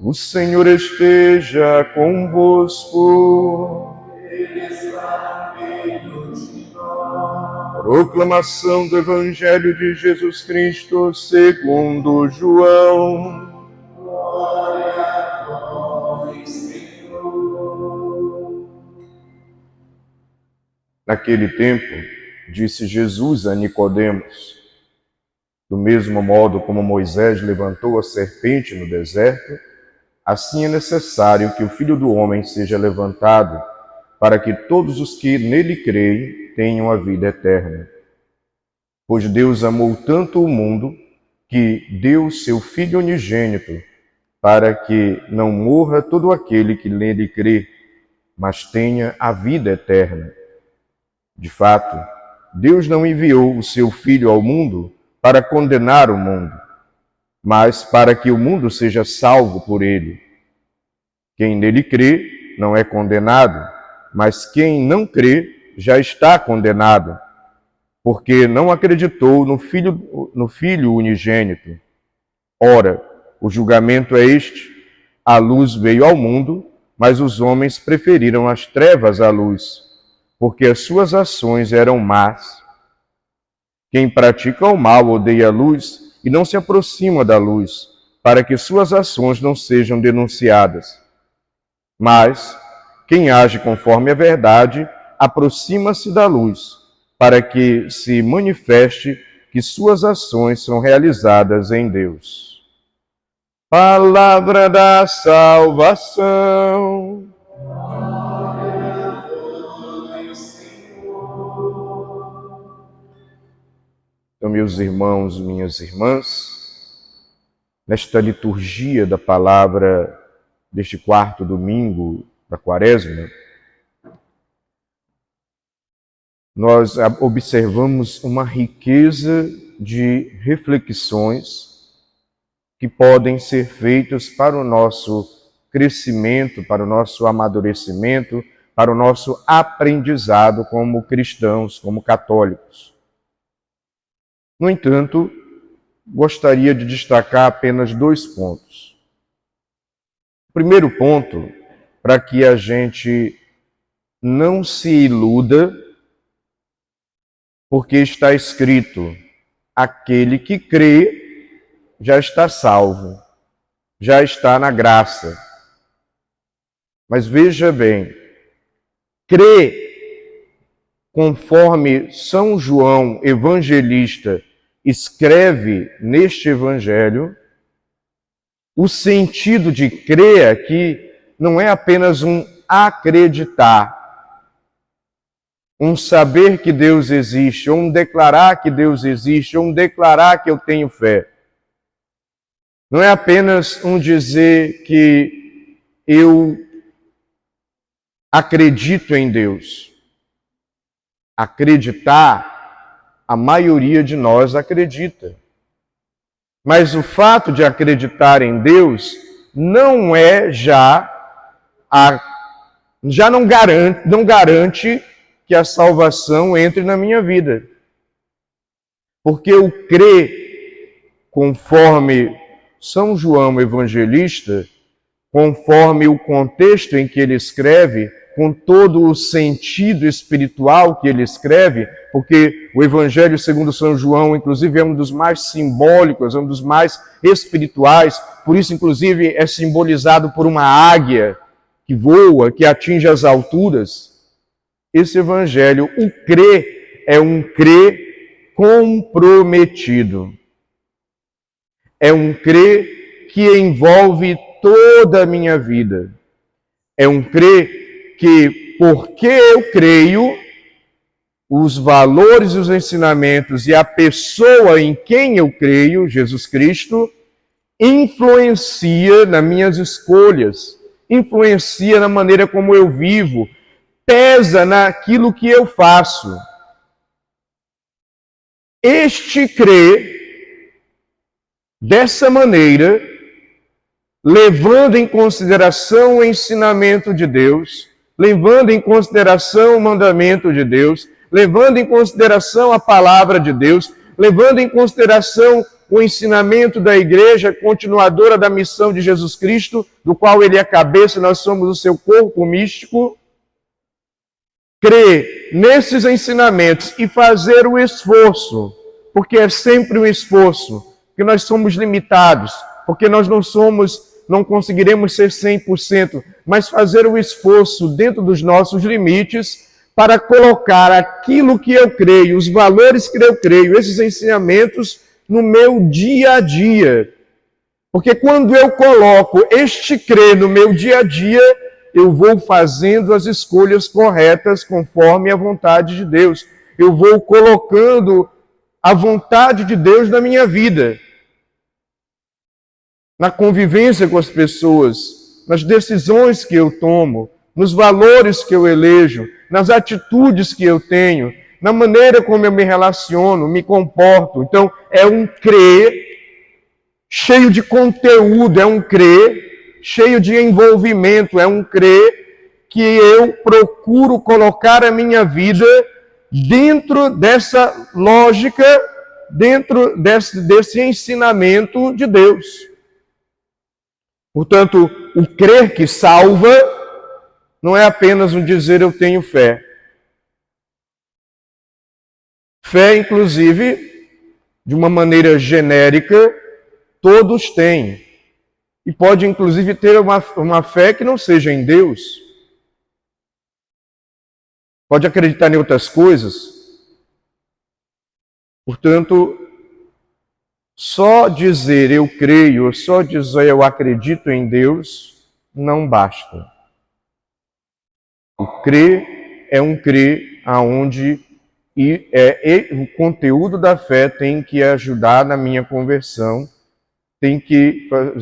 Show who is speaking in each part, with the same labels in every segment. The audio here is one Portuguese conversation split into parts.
Speaker 1: O Senhor esteja convosco.
Speaker 2: Ele está no meio de nós.
Speaker 1: Proclamação do Evangelho de Jesus Cristo segundo João.
Speaker 2: Glória a vós, Senhor.
Speaker 1: Naquele tempo, disse Jesus a Nicodemos: do mesmo modo como Moisés levantou a serpente no deserto, assim é necessário que o Filho do Homem seja levantado, para que todos os que nele creem tenham a vida eterna. Pois Deus amou tanto o mundo, que deu o seu Filho unigênito, para que não morra todo aquele que nele crê, mas tenha a vida eterna. De fato, Deus não enviou o seu Filho ao mundo para condenar o mundo, mas para que o mundo seja salvo por ele. Quem nele crê não é condenado, mas quem não crê já está condenado, porque não acreditou no Filho unigênito. Ora, o julgamento é este: a luz veio ao mundo, mas os homens preferiram as trevas à luz, porque as suas ações eram más. Quem pratica o mal odeia a luz e não se aproxima da luz, para que suas ações não sejam denunciadas. Mas quem age conforme a verdade aproxima-se da luz, para que se manifeste que suas ações são realizadas em Deus. Palavra da salvação. Então, meus irmãos, minhas irmãs, nesta liturgia da palavra deste quarto domingo da Quaresma, nós observamos uma riqueza de reflexões que podem ser feitas para o nosso crescimento, para o nosso amadurecimento, para o nosso aprendizado como cristãos, como católicos. No entanto, gostaria de destacar apenas 2 pontos. O primeiro ponto, para que a gente não se iluda, porque está escrito: aquele que crê já está salvo, já está na graça. Mas veja bem, crer conforme São João Evangelista escreve neste Evangelho, o sentido de crer aqui não é apenas um acreditar, um saber que Deus existe, ou um declarar que Deus existe, ou um declarar que eu tenho fé. Não é apenas um dizer que eu acredito em Deus. Acreditar, a maioria de nós acredita. Mas o fato de acreditar em Deus não é não garante que a salvação entre na minha vida. Porque o crer, conforme São João Evangelista, conforme o contexto em que ele escreve, com todo o sentido espiritual que ele escreve, porque o Evangelho segundo São João, inclusive, é um dos mais simbólicos, é um dos mais espirituais, por isso, inclusive, é simbolizado por uma águia que voa, que atinge as alturas. Esse Evangelho, o crer, é um crer comprometido. É um crer que envolve toda a minha vida. É um crer que, porque eu creio, os valores e os ensinamentos e a pessoa em quem eu creio, Jesus Cristo, influencia nas minhas escolhas, influencia na maneira como eu vivo, pesa naquilo que eu faço. Este crer, dessa maneira, levando em consideração o ensinamento de Deus, levando em consideração o mandamento de Deus, levando em consideração a palavra de Deus, levando em consideração o ensinamento da igreja continuadora da missão de Jesus Cristo, do qual ele é cabeça e nós somos o seu corpo místico. Crer nesses ensinamentos e fazer o esforço, porque é sempre um esforço, porque nós somos limitados, porque nós não conseguiremos ser 100%, mas fazer o esforço dentro dos nossos limites para colocar aquilo que eu creio, os valores que eu creio, esses ensinamentos no meu dia a dia. Porque quando eu coloco este crer no meu dia a dia, eu vou fazendo as escolhas corretas conforme a vontade de Deus. Eu vou colocando a vontade de Deus na minha vida. Na convivência com as pessoas, nas decisões que eu tomo, nos valores que eu elejo, nas atitudes que eu tenho, na maneira como eu me relaciono, me comporto. Então, é um crer cheio de conteúdo, é um crer cheio de envolvimento, é um crer que eu procuro colocar a minha vida dentro dessa lógica, dentro desse ensinamento de Deus. Portanto, o crer que salva não é apenas um dizer eu tenho fé. Fé, inclusive, de uma maneira genérica, todos têm. E pode, inclusive, ter uma fé que não seja em Deus. Pode acreditar em outras coisas. Portanto, só dizer eu creio, só dizer eu acredito em Deus, não basta. O crer é um crer aonde o conteúdo da fé tem que ajudar na minha conversão,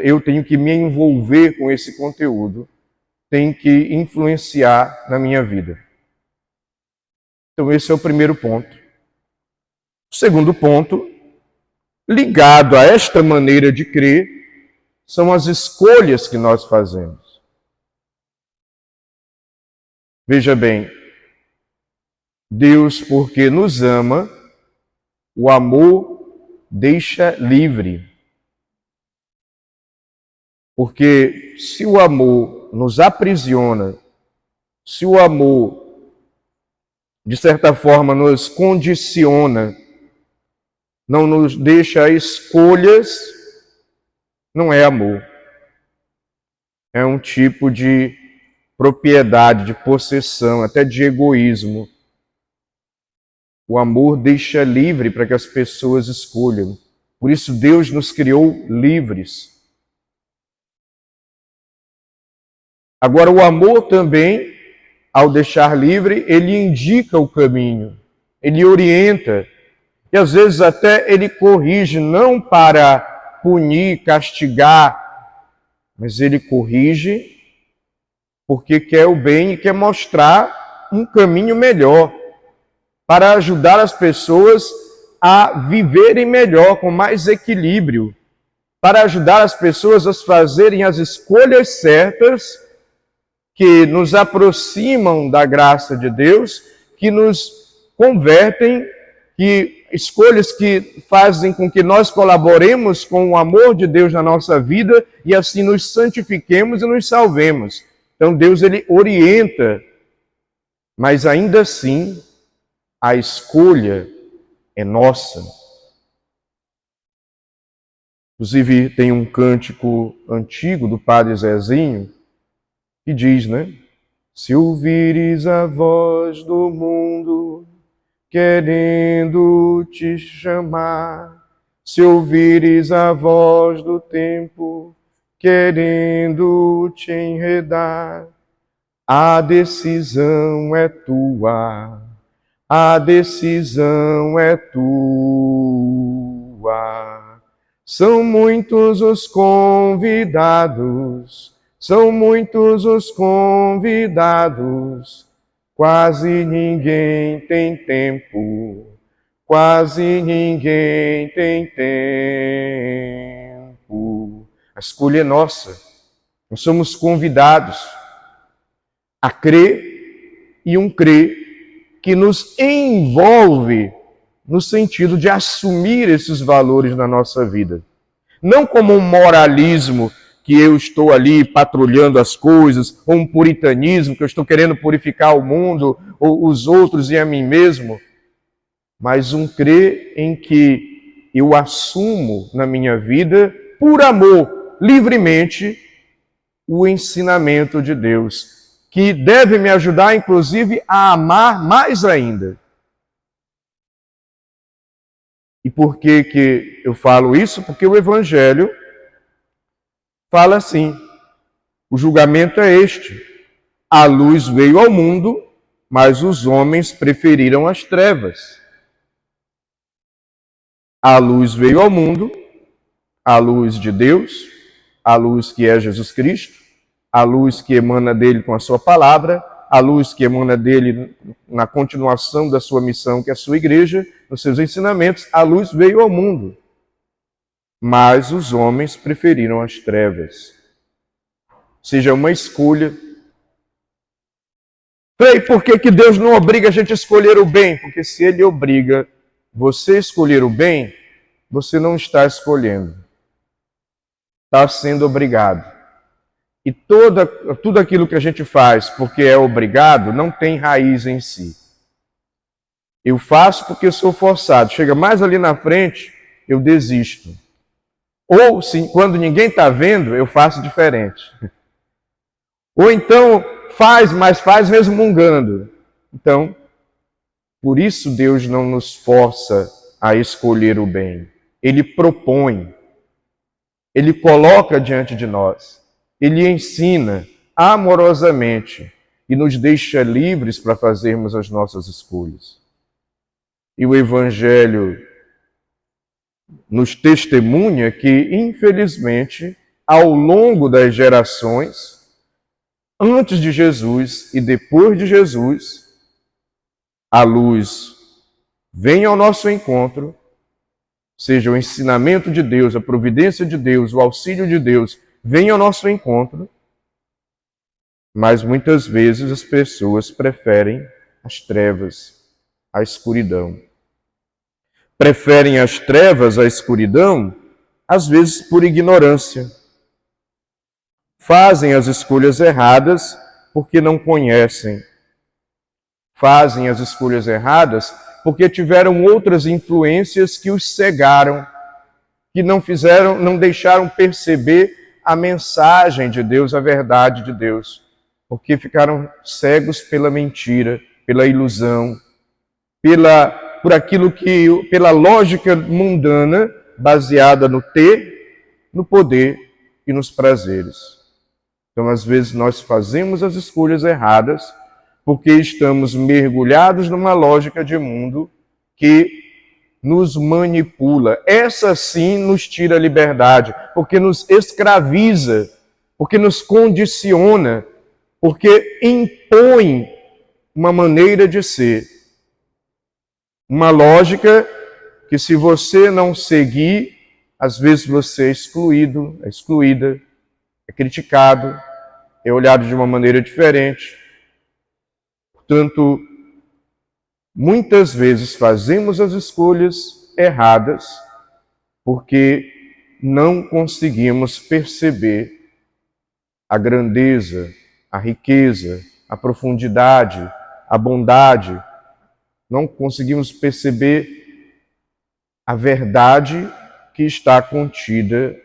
Speaker 1: eu tenho que me envolver com esse conteúdo, tem que influenciar na minha vida. Então esse é o primeiro ponto. O segundo ponto, ligado a esta maneira de crer, são as escolhas que nós fazemos. Veja bem, Deus, porque nos ama, o amor deixa livre. Porque se o amor nos aprisiona, se o amor, de certa forma, nos condiciona, não nos deixa escolhas, não é amor. É um tipo de propriedade, de possessão, até de egoísmo. O amor deixa livre para que as pessoas escolham. Por isso Deus nos criou livres. Agora o amor também, ao deixar livre, ele indica o caminho, ele orienta. E às vezes até ele corrige, não para punir, castigar, mas ele corrige porque quer o bem e quer mostrar um caminho melhor, para ajudar as pessoas a viverem melhor, com mais equilíbrio, para ajudar as pessoas a fazerem as escolhas certas que nos aproximam da graça de Deus, que nos convertem, escolhas que fazem com que nós colaboremos com o amor de Deus na nossa vida e assim nos santifiquemos e nos salvemos. Então Deus, ele orienta, mas ainda assim a escolha é nossa. Inclusive tem um cântico antigo do Padre Zezinho que diz, né? Se ouvires a voz do mundo querendo te chamar, se ouvires a voz do tempo querendo te enredar, a decisão é tua, a decisão é tua. São muitos os convidados, são muitos os convidados, quase ninguém tem tempo, quase ninguém tem tempo. A escolha é nossa. Nós somos convidados a crer, e um crer que nos envolve no sentido de assumir esses valores na nossa vida. Não como um moralismo que eu estou ali patrulhando as coisas, ou um puritanismo que eu estou querendo purificar o mundo, ou os outros e a mim mesmo, mas um crer em que eu assumo na minha vida, por amor, livremente, o ensinamento de Deus, que deve me ajudar, inclusive, a amar mais ainda. E por que eu falo isso? Porque o Evangelho fala assim: o julgamento é este. A luz veio ao mundo, mas os homens preferiram as trevas. A luz veio ao mundo, a luz de Deus, a luz que é Jesus Cristo, a luz que emana dele com a sua palavra, a luz que emana dele na continuação da sua missão, que é a sua igreja, nos seus ensinamentos. A luz veio ao mundo, mas os homens preferiram as trevas. Ou seja, uma escolha. Frei, por que Deus não obriga a gente a escolher o bem? Porque se Ele obriga você a escolher o bem, você não está escolhendo. Está sendo obrigado. E tudo aquilo que a gente faz porque é obrigado não tem raiz em si. Eu faço porque sou forçado. Chega mais ali na frente, eu desisto. Ou, sim, quando ninguém está vendo, eu faço diferente. Ou então, mas faz resmungando. Então, por isso Deus não nos força a escolher o bem. Ele propõe. Ele coloca diante de nós. Ele ensina amorosamente e nos deixa livres para fazermos as nossas escolhas. E o Evangelho nos testemunha que, infelizmente, ao longo das gerações, antes de Jesus e depois de Jesus, a luz vem ao nosso encontro, seja o ensinamento de Deus, a providência de Deus, o auxílio de Deus, vem ao nosso encontro, mas muitas vezes as pessoas preferem as trevas, a escuridão. Preferem as trevas à escuridão, às vezes por ignorância. Fazem as escolhas erradas porque não conhecem. Fazem as escolhas erradas porque tiveram outras influências que os cegaram, que não deixaram perceber a mensagem de Deus, a verdade de Deus, porque ficaram cegos pela mentira, pela ilusão, pela lógica mundana baseada no ter, no poder e nos prazeres. Então, às vezes, nós fazemos as escolhas erradas porque estamos mergulhados numa lógica de mundo que nos manipula. Essa sim nos tira a liberdade, porque nos escraviza, porque nos condiciona, porque impõe uma maneira de ser. Uma lógica que, se você não seguir, às vezes você é excluído, é excluída, é criticado, é olhado de uma maneira diferente. Portanto, muitas vezes fazemos as escolhas erradas porque não conseguimos perceber a grandeza, a riqueza, a profundidade, a bondade. Não conseguimos perceber a verdade que está contida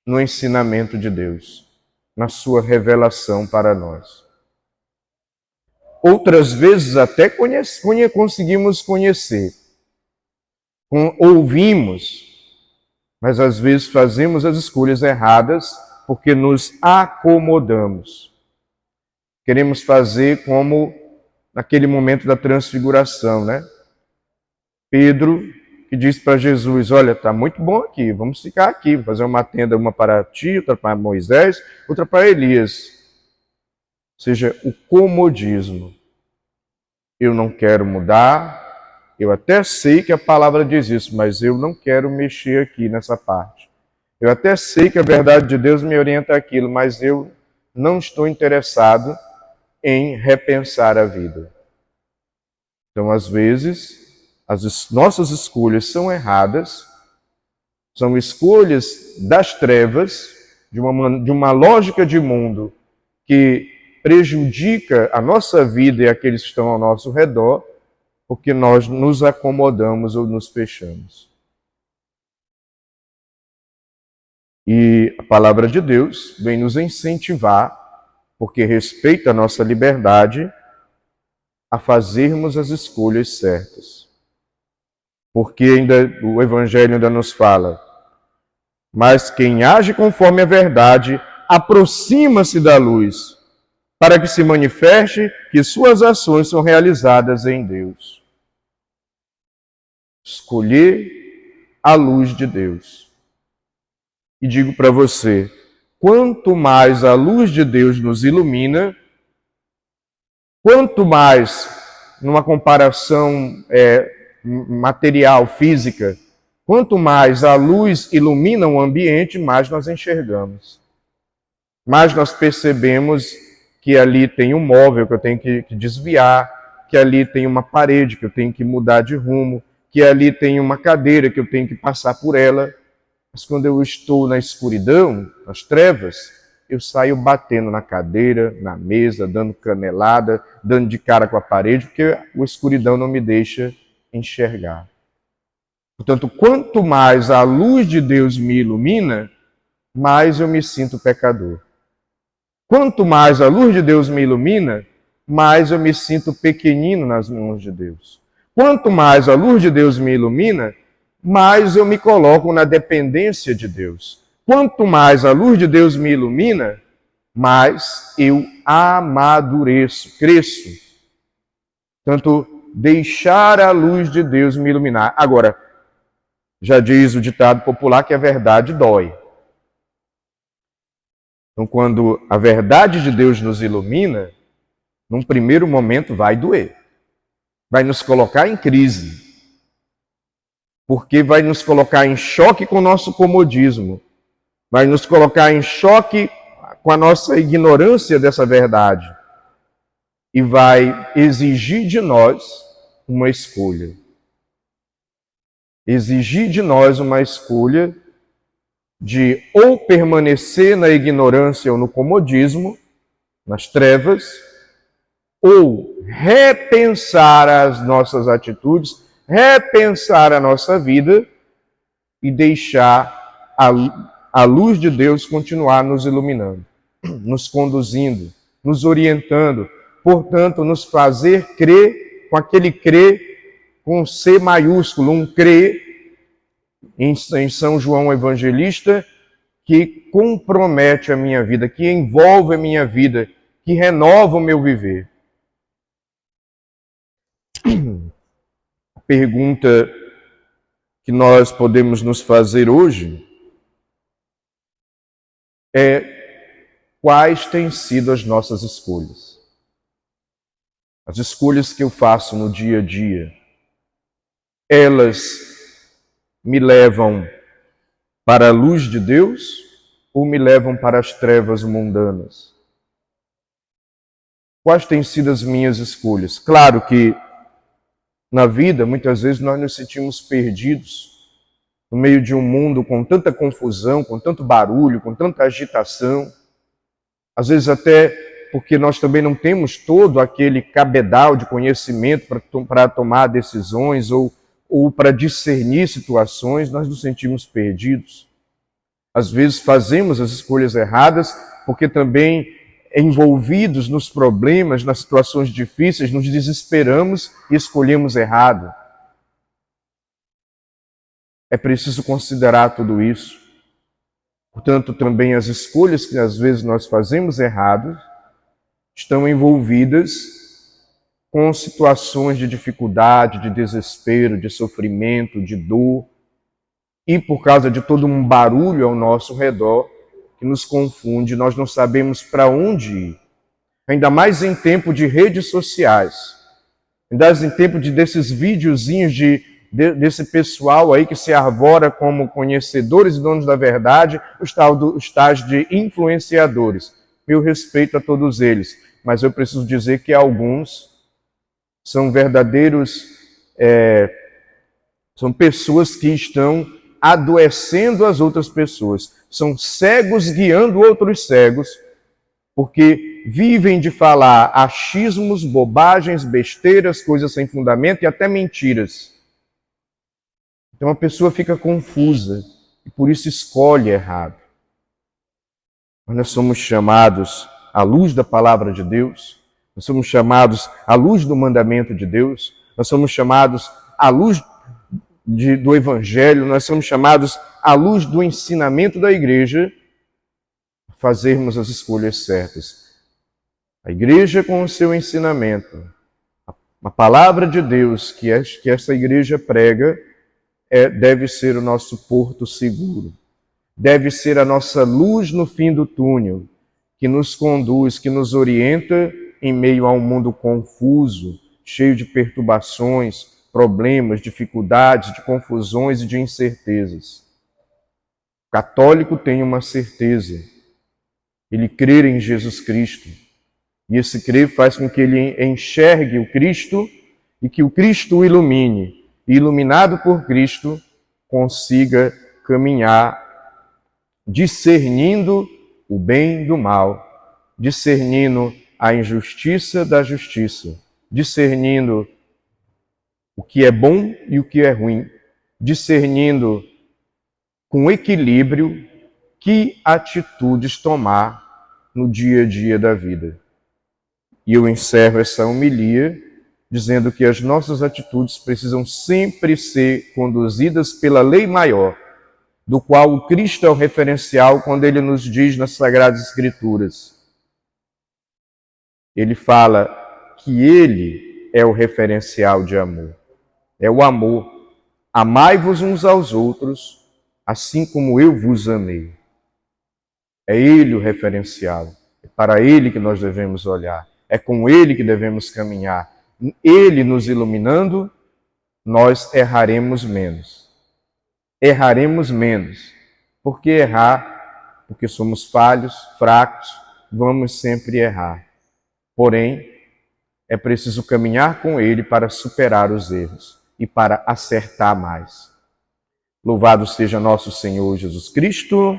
Speaker 1: no ensinamento de Deus, na sua revelação para nós. Outras vezes até conseguimos conhecer, ouvimos, mas às vezes fazemos as escolhas erradas porque nos acomodamos. Queremos fazer como naquele momento da transfiguração, né? Pedro, que disse para Jesus: olha, está muito bom aqui, vamos ficar aqui, vou fazer uma tenda, uma para ti, outra para Moisés, outra para Elias. Ou seja, o comodismo. Eu não quero mudar, eu até sei que a palavra diz isso, mas eu não quero mexer aqui nessa parte. Eu até sei que a verdade de Deus me orienta àquilo, mas eu não estou interessado em repensar a vida. Então, às vezes, nossas escolhas são erradas, são escolhas das trevas, de uma lógica de mundo que prejudica a nossa vida e aqueles que estão ao nosso redor, porque nós nos acomodamos ou nos fechamos. E a palavra de Deus vem nos incentivar, porque respeita a nossa liberdade, a fazermos as escolhas certas. Porque o Evangelho ainda nos fala, mas quem age conforme a verdade aproxima-se da luz, para que se manifeste que suas ações são realizadas em Deus. Escolher a luz de Deus. E digo para você, quanto mais a luz de Deus nos ilumina, quanto mais, numa comparação material, física, quanto mais a luz ilumina o ambiente, mais nós enxergamos. Mais nós percebemos que ali tem um móvel que eu tenho que desviar, que ali tem uma parede que eu tenho que mudar de rumo, que ali tem uma cadeira que eu tenho que passar por ela. Mas quando eu estou na escuridão, nas trevas, eu saio batendo na cadeira, na mesa, dando canelada, dando de cara com a parede, porque a escuridão não me deixa enxergar. Portanto, quanto mais a luz de Deus me ilumina, mais eu me sinto pecador. Quanto mais a luz de Deus me ilumina, mais eu me sinto pequenino nas mãos de Deus. Quanto mais a luz de Deus me ilumina, mais eu me coloco na dependência de Deus. Quanto mais a luz de Deus me ilumina, mais eu amadureço, cresço. Portanto, deixar a luz de Deus me iluminar. Agora, já diz o ditado popular que a verdade dói. Então, quando a verdade de Deus nos ilumina, num primeiro momento vai doer. Vai nos colocar em crise. Porque vai nos colocar em choque com o nosso comodismo. Vai nos colocar em choque com a nossa ignorância dessa verdade. E vai exigir de nós uma escolha. Exigir de nós uma escolha de ou permanecer na ignorância ou no comodismo, nas trevas, ou repensar as nossas atitudes, repensar a nossa vida e deixar a luz de Deus continuar nos iluminando, nos conduzindo, nos orientando, portanto, nos fazer crer com aquele crer com C maiúsculo, um crer em São João Evangelista, que compromete a minha vida, que envolve a minha vida, que renova o meu viver. A pergunta que nós podemos nos fazer hoje é: quais têm sido as nossas escolhas? As escolhas que eu faço no dia a dia, elas me levam para a luz de Deus ou me levam para as trevas mundanas? Quais têm sido as minhas escolhas? Claro que na vida, muitas vezes, nós nos sentimos perdidos no meio de um mundo com tanta confusão, com tanto barulho, com tanta agitação. Às vezes até porque nós também não temos todo aquele cabedal de conhecimento para tomar decisões ou para discernir situações, nós nos sentimos perdidos. Às vezes fazemos as escolhas erradas porque também, envolvidos nos problemas, nas situações difíceis, nos desesperamos e escolhemos errado. É preciso considerar tudo isso. Portanto, também as escolhas que às vezes nós fazemos errado estão envolvidas com situações de dificuldade, de desespero, de sofrimento, de dor, e por causa de todo um barulho ao nosso redor que nos confunde, nós não sabemos para onde ir. Ainda mais em tempo de redes sociais, ainda mais em tempo desses videozinhos desse pessoal aí que se arvora como conhecedores e donos da verdade, os tais de influenciadores. Meu respeito a todos eles, mas eu preciso dizer que alguns são verdadeiros São pessoas que estão adoecendo as outras pessoas. São cegos guiando outros cegos, porque vivem de falar achismos, bobagens, besteiras, coisas sem fundamento e até mentiras. Então a pessoa fica confusa e por isso escolhe errado. Mas nós somos chamados à luz da palavra de Deus, nós somos chamados à luz do mandamento de Deus, nós somos chamados à luz do Evangelho, nós somos chamados à luz do ensinamento da igreja a fazermos as escolhas certas. A igreja com o seu ensinamento, a palavra de Deus que essa igreja prega, deve ser o nosso porto seguro. Deve ser a nossa luz no fim do túnel, que nos conduz, que nos orienta em meio a um mundo confuso, cheio de perturbações, problemas, dificuldades, de confusões e de incertezas. O católico tem uma certeza, ele crer em Jesus Cristo. E esse crer faz com que ele enxergue o Cristo e que o Cristo o ilumine. E iluminado por Cristo, consiga caminhar discernindo o bem do mal, discernindo a injustiça da justiça, discernindo o que é bom e o que é ruim, discernindo com equilíbrio que atitudes tomar no dia a dia da vida. E eu encerro essa homilia dizendo que as nossas atitudes precisam sempre ser conduzidas pela lei maior, do qual o Cristo é o referencial quando ele nos diz nas Sagradas Escrituras. Ele fala que ele é o referencial de amor. É o amor. Amai-vos uns aos outros, assim como eu vos amei. É ele o referencial. É para ele que nós devemos olhar. É com ele que devemos caminhar. Ele nos iluminando, nós erraremos menos. Erraremos menos. Por que errar? Porque somos falhos, fracos, vamos sempre errar. Porém, é preciso caminhar com ele para superar os erros e para acertar mais. Louvado seja nosso Senhor Jesus Cristo.